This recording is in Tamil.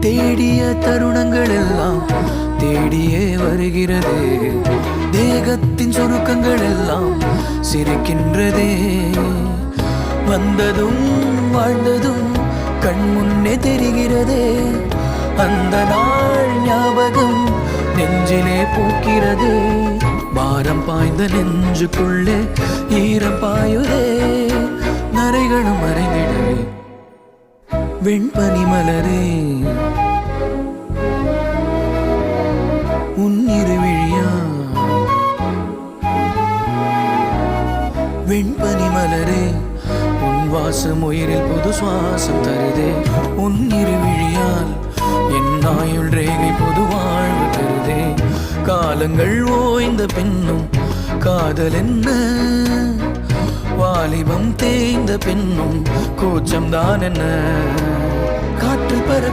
தேடிய தருணங்கள் எல்லாம் தேடியே வருகிறது. தேகத்தின் சுருக்கங்கள் எல்லாம் சிரிக்கின்றதே. வந்ததும் வாழ்ந்ததும் கண் முன்னே தெரிகிறதே. அந்த நாள் ஞாபகம் நெஞ்சிலே பூக்கிறது. பாரம் பாய்ந்த நெஞ்சுக்குள்ளே ஈரம் பாயுதே. நரைகளும் மறைந்திடவே வெண்பனி மலரே உன் இருவிழியா. வெண்பனி மலரே உன் வாசம் உயிரில் புது சுவாசம் தருதே. உன் இருவிழியால் என் ஆயுள் ரேகை புது வாழ்வு தருதே. காலங்கள் ஓய்ந்த பின்னும் காதல் என்ன, வாலிபம் தேய்ந்த பின்னும் கூச்சம் தான் என்ன. காற்றில் பறக்கும்